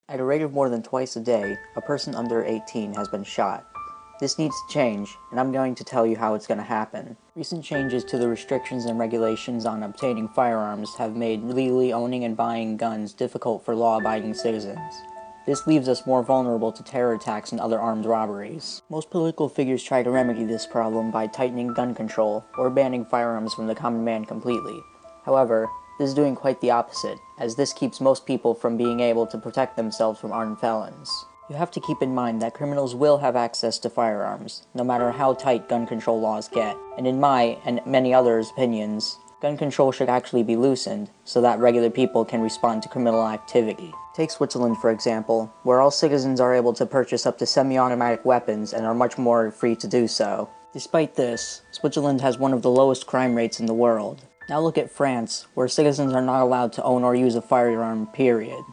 At a rate of more than twice a day, a person under 18 has been shot. This needs to change, and I'm going to tell you how it's going to happen. Recent changes to the restrictions and regulations on obtaining firearms have made legally owning and buying guns difficult for law-abiding citizens. This leaves us more vulnerable to terror attacks and other armed robberies. Most political figures try to remedy this problem by tightening gun control or banning firearms from the common man completely. However, this is doing quite the opposite, as this keeps most people from being able to protect themselves from armed felons. You have to keep in mind that criminals will have access to firearms, no matter how tight gun control laws get, and in my and many others' opinions, gun control should actually be loosened so that regular people can respond to criminal activity. Take Switzerland for example, where all citizens are able to purchase up to semi-automatic weapons and are much more free to do so. Despite this, Switzerland has one of the lowest crime rates in the world. Now look at France, where citizens are not allowed to own or use a firearm, period.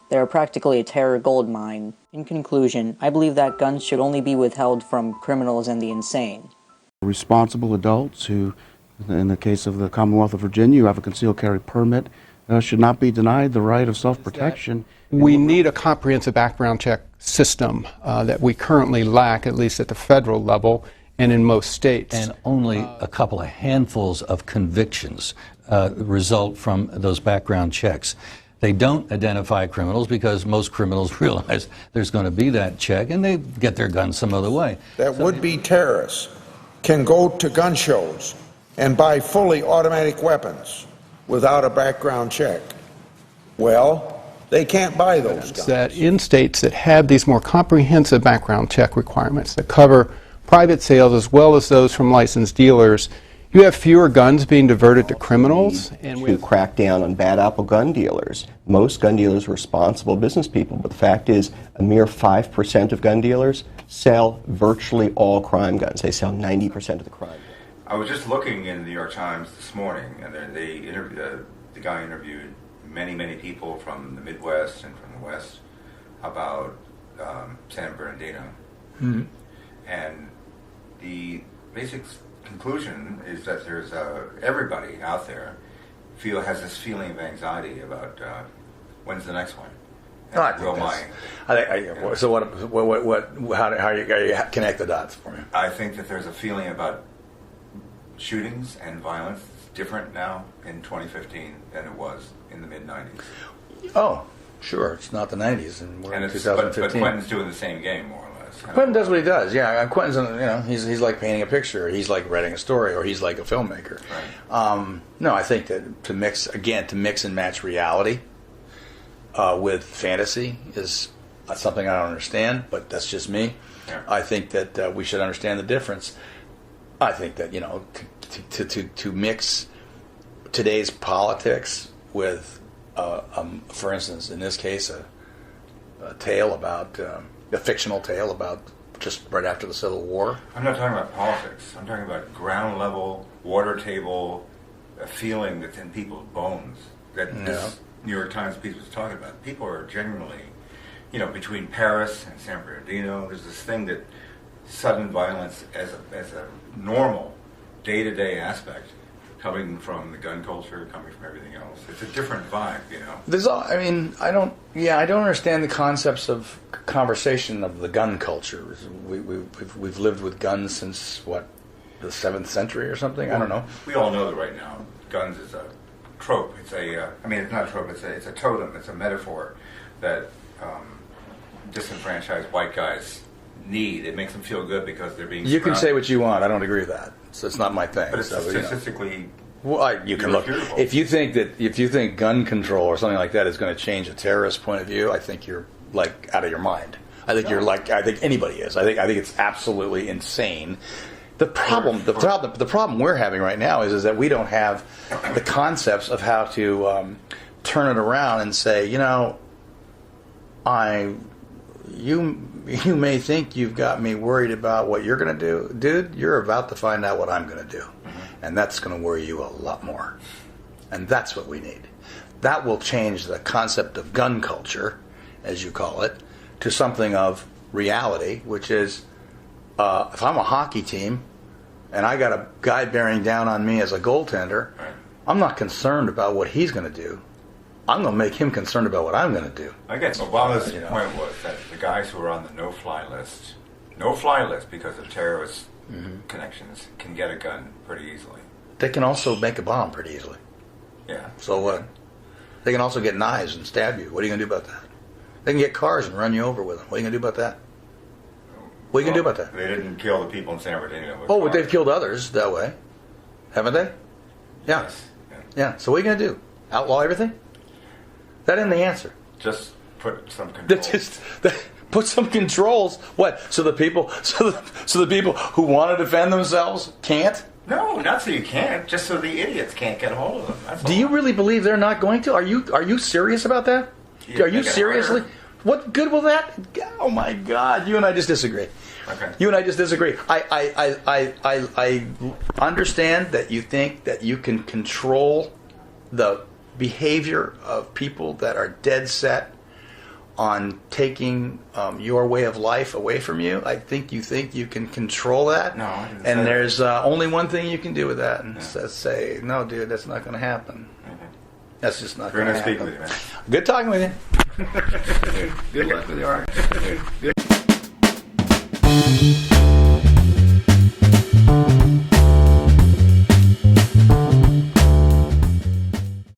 They are practically a terror goldmine. In conclusion, I believe that guns should only be withheld from criminals and the insane. Responsible adults who, in the case of the Commonwealth of Virginia, who have a concealed carry permit, should not be denied the right of self-protection. We need a comprehensive background check system that we currently lack, at least at the federal level and in most states. And only a couple of handfuls of convictions result from those background checks. They don't identify criminals because most criminals realize there's going to be that check and they get their guns some other way. That would-be terrorists can go to gun shows and buy fully automatic weapons without a background check. Well, they can't buy those guns. That in states that have these more comprehensive background check requirements that cover private sales as well as those from licensed dealers, you have fewer guns being diverted to criminals. And to crack down on bad apple gun dealers. Most gun dealers are responsible business people, but the fact is a mere 5% of gun dealers sell virtually all crime guns. They sell 90% of the crime guns. I was just looking in the New York Times this morning, and the guy interviewed many people from the Midwest and from the West about San Bernardino. Mm-hmm. And the basic conclusion is that there's everybody out there has this feeling of anxiety about when's the next one. No, I think so how you connect the dots for me? I think that there's a feeling about shootings and violence different now in 2015 than it was in the mid-90s. Oh, sure. It's not the 90s, and we're in 2015. But Quentin's doing the same game, more or less. Quentin does what he does, yeah. Quentin's, he's like painting a picture, or he's like writing a story, or he's like a filmmaker. Right. No, I think that to mix and match reality with fantasy is something I don't understand, but that's just me. Yeah. I think that we should understand the difference. I think that, to mix today's politics with, for instance, in this case, a tale about, a fictional tale about just right after the Civil War. I'm not talking about politics. I'm talking about ground level, water table, a feeling that's in people's bones that this New York Times piece was talking about. People are genuinely, between Paris and San Bernardino, there's this thing that sudden violence as a normal day-to-day aspect coming from the gun culture, coming from everything else. It's a different vibe, I don't understand the concepts of conversation of the gun culture. We've lived with guns since, the 7th century or something? I don't know. We all know that right now guns is a trope. It's it's not a trope, it's a totem, it's a metaphor that disenfranchised white guys need. It makes them feel good because they're being You can say what you want. I don't agree with that. So it's not my thing. But it's statistically you can look. If you think gun control or something like that is going to change a terrorist point of view, I think you're out of your mind. I think I think anybody is. I think it's absolutely insane. The problem we're having right now is that we don't have the concepts of how to turn it around and say, you may think you've got me worried about what you're going to do. Dude, you're about to find out what I'm going to do. Mm-hmm. And that's going to worry you a lot more. And that's what we need. That will change the concept of gun culture, as you call it, to something of reality, which is if I'm a hockey team and I got a guy bearing down on me as a goaltender, I'm not concerned about what he's going to do. I'm going to make him concerned about what I'm going to do. I guess Obama's point was that the guys who are on the no-fly list because of terrorist connections, can get a gun pretty easily. They can also make a bomb pretty easily. Yeah. So what? They can also get knives and stab you. What are you going to do about that? They can get cars and run you over with them. What are you going to do about that? What are you going to do about that? They didn't kill the people in San Bernardino. Oh, but they've killed others that way. Haven't they? Yeah. Yes. Yeah. So what are you going to do? Outlaw everything? That isn't the answer. Just put some controls. Put some controls. What? So the people who want to defend themselves can't? No, not so you can't. Just so the idiots can't get a hold of them. That's Do you really believe they're not going to? Are you serious about that? Yeah, Are you seriously? What good will that? Oh my God! You and I just disagree. Okay. You and I just disagree. I understand that you think that you can control the behavior of people that are dead set on taking your way of life away from you. I think you can control that. No, I didn't and say there's only one thing you can do with that, and say, no, dude, that's not going to happen. That's just not going to happen. Very nice speaking with you, man. Good talking with you. Good luck with you. All right. Good.